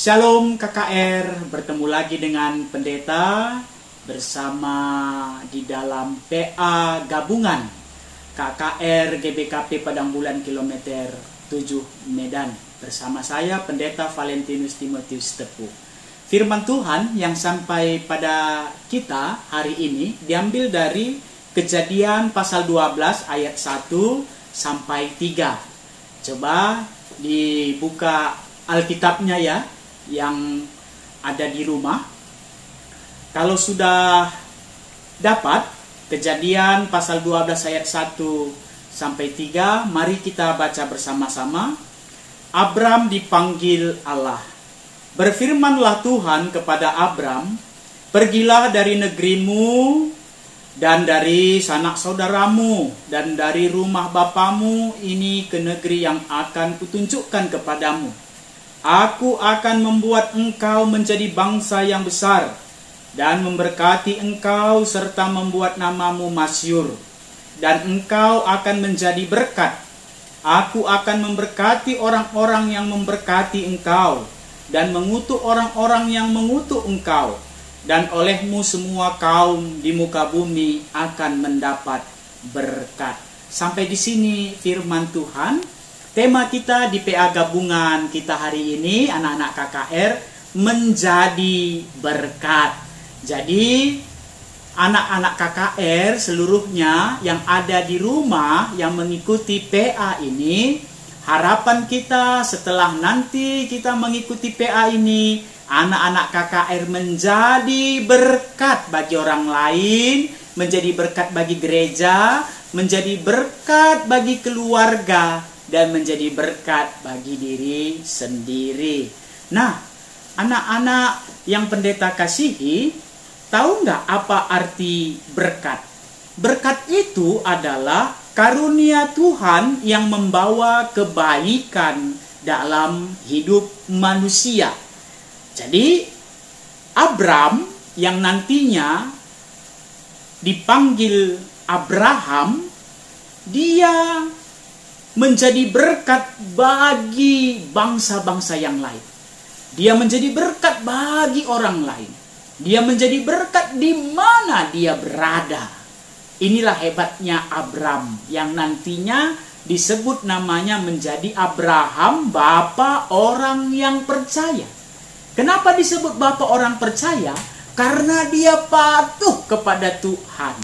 Shalom KKR, bertemu lagi dengan pendeta bersama di dalam PA gabungan KKR GBKP Padang Bulan kilometer 7 Medan. Bersama saya pendeta Valentinus Timotius Tepu. Firman Tuhan yang sampai pada kita hari ini diambil dari Kejadian pasal 12 ayat 1 sampai 3. Coba dibuka Alkitabnya ya, yang ada di rumah. Kalau sudah dapat Kejadian pasal 12 ayat 1 sampai 3, mari kita baca bersama-sama. Abram dipanggil Allah. Berfirmanlah Tuhan kepada Abram, "Pergilah dari negerimu dan dari sanak saudaramu dan dari rumah bapamu ini ke negeri yang akan kutunjukkan kepadamu. Aku akan membuat engkau menjadi bangsa yang besar dan memberkati engkau serta membuat namamu masyhur, dan engkau akan menjadi berkat. Aku akan memberkati orang-orang yang memberkati engkau dan mengutuk orang-orang yang mengutuk engkau, dan olehmu semua kaum di muka bumi akan mendapat berkat." Sampai di sini firman Tuhan. Tema kita di PA gabungan kita hari ini, anak-anak KKR, menjadi berkat. Jadi anak-anak KKR seluruhnya yang ada di rumah yang mengikuti PA ini, harapan kita setelah nanti kita mengikuti PA ini, anak-anak KKR menjadi berkat bagi orang lain, menjadi berkat bagi gereja, menjadi berkat bagi keluarga, dan menjadi berkat bagi diri sendiri. Nah, anak-anak yang pendeta kasihi, tahu nggak apa arti berkat? Berkat itu adalah karunia Tuhan yang membawa kebaikan dalam hidup manusia. Jadi, Abram yang nantinya dipanggil Abraham, dia menjadi berkat bagi bangsa-bangsa yang lain. Dia menjadi berkat bagi orang lain. Dia menjadi berkat di mana dia berada. Inilah hebatnya Abram yang nantinya disebut namanya menjadi Abraham, bapa orang yang percaya. Kenapa disebut bapa orang percaya? Karena dia patuh kepada Tuhan.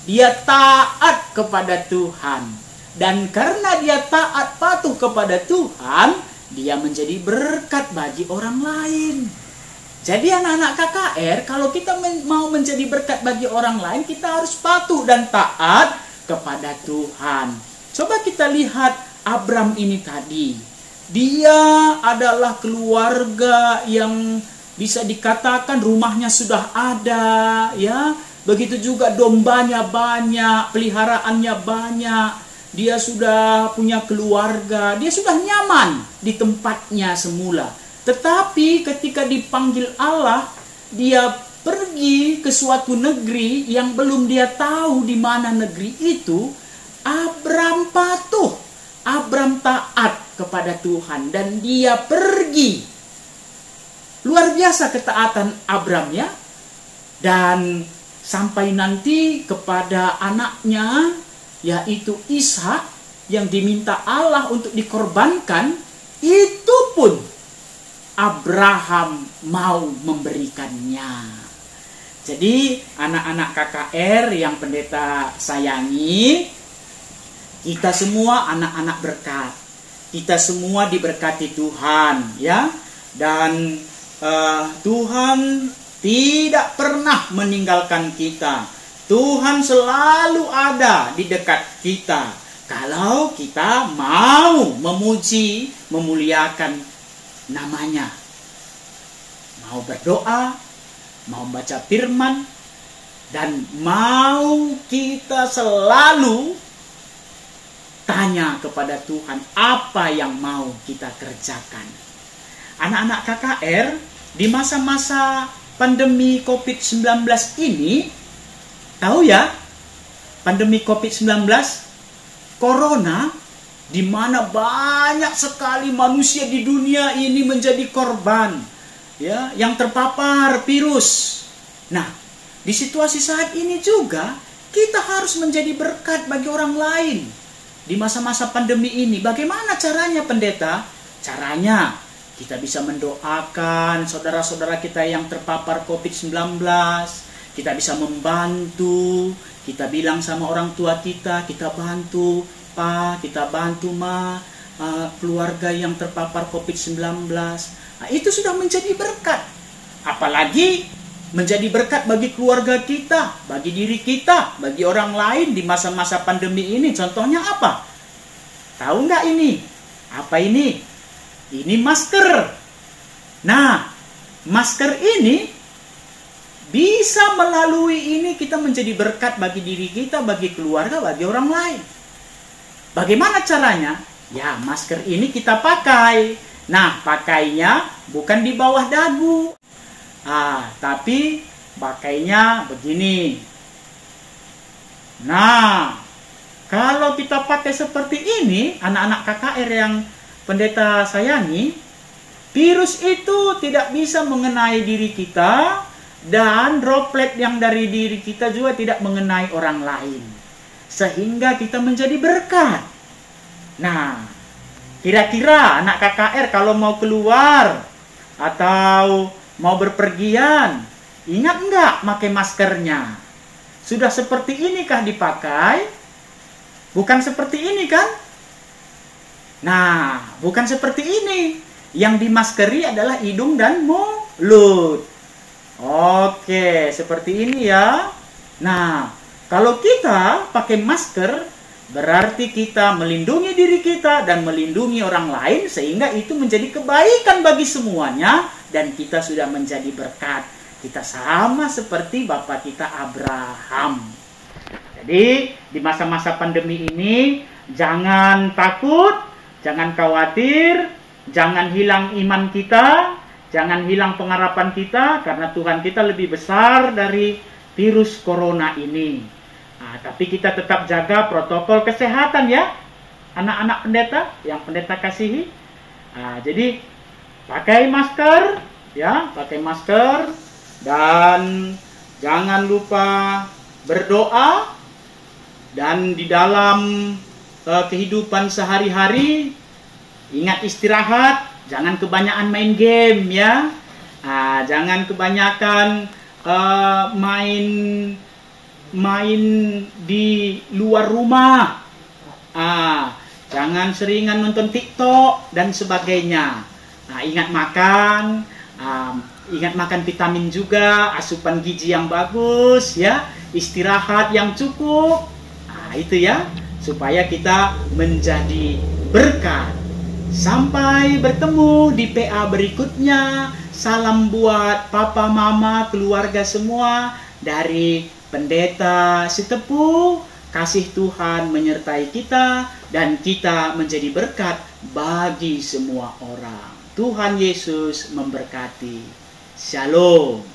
Dia taat kepada Tuhan. Dan karena dia taat patuh kepada Tuhan, dia menjadi berkat bagi orang lain. Jadi anak-anak KKR, kalau kita mau menjadi berkat bagi orang lain, kita harus patuh dan taat kepada Tuhan. Coba kita lihat Abram ini tadi. Dia adalah keluarga yang bisa dikatakan rumahnya sudah ada, ya. Begitu juga dombanya banyak, peliharaannya banyak. Dia sudah punya keluarga, dia sudah nyaman di tempatnya semula. Tetapi ketika dipanggil Allah, dia pergi ke suatu negeri yang belum dia tahu di mana negeri itu. Abram patuh, Abram taat kepada Tuhan, dan dia pergi. Luar biasa ketaatan Abram ya. Dan sampai nanti kepada anaknya, yaitu Ishak, yang diminta Allah untuk dikorbankan, itu pun Abraham mau memberikannya. Jadi anak-anak KKR yang pendeta sayangi, kita semua anak-anak berkat. Kita semua diberkati Tuhan, ya. Dan Tuhan tidak pernah meninggalkan kita. Tuhan selalu ada di dekat kita kalau kita mau memuji, memuliakan namanya. Mau berdoa, mau baca firman, dan mau kita selalu tanya kepada Tuhan apa yang mau kita kerjakan. Anak-anak KKR, di masa-masa pandemi COVID-19 ini, tahu ya, pandemi COVID-19, Corona, di mana banyak sekali manusia di dunia ini menjadi korban. ya yang terpapar virus. Nah, di situasi saat ini juga kita harus menjadi berkat bagi orang lain di masa-masa pandemi ini. Bagaimana caranya, pendeta? Caranya kita bisa mendoakan saudara-saudara kita yang terpapar COVID-19. Kita bisa membantu, kita bilang sama orang tua kita bantu Pak, kita bantu Ma, keluarga yang terpapar COVID-19. Nah, itu sudah menjadi berkat. Apalagi menjadi berkat bagi keluarga kita, bagi diri kita, bagi orang lain di masa-masa pandemi ini. Contohnya apa? Tahu nggak ini? Apa ini? Ini masker. Nah, masker ini bisa melalui ini kita menjadi berkat bagi diri kita, bagi keluarga, bagi orang lain. Bagaimana caranya? Ya, masker ini kita pakai. Nah, pakainya bukan di bawah dagu. Tapi pakainya begini. Nah, kalau kita pakai seperti ini, anak-anak KKR yang pendeta sayangi, virus itu tidak bisa mengenai diri kita, dan droplet yang dari diri kita juga tidak mengenai orang lain. Sehingga kita menjadi berkat. Nah, kira-kira anak KKR kalau mau keluar atau mau berpergian, ingat nggak pakai maskernya? Sudah seperti inikah dipakai? Bukan seperti ini kan? Nah, bukan seperti ini. Yang dimaskeri adalah hidung dan mulut. Oke, seperti ini ya. Nah, kalau kita pakai masker, berarti kita melindungi diri kita dan melindungi orang lain, sehingga itu menjadi kebaikan bagi semuanya, dan kita sudah menjadi berkat. Kita sama seperti Bapak kita Abraham. Jadi, di masa-masa pandemi ini, jangan takut, jangan khawatir, jangan hilang iman kita, jangan hilang pengharapan kita, karena Tuhan kita lebih besar dari virus corona ini. Tapi kita tetap jaga protokol kesehatan ya, anak-anak pendeta yang pendeta kasihi. Jadi pakai masker, ya, pakai masker, dan jangan lupa berdoa, dan di dalam kehidupan sehari-hari ingat istirahat. Jangan kebanyakan main game ya. Jangan kebanyakan main di luar rumah. Jangan seringan nonton TikTok dan sebagainya. Ingat makan vitamin juga, asupan gizi yang bagus ya, istirahat yang cukup. Itu ya, supaya kita menjadi berkat. Sampai bertemu di PA berikutnya. Salam buat papa, mama, keluarga semua dari pendeta Sitepu. Kasih Tuhan menyertai kita, dan kita menjadi berkat bagi semua orang. Tuhan Yesus memberkati. Shalom.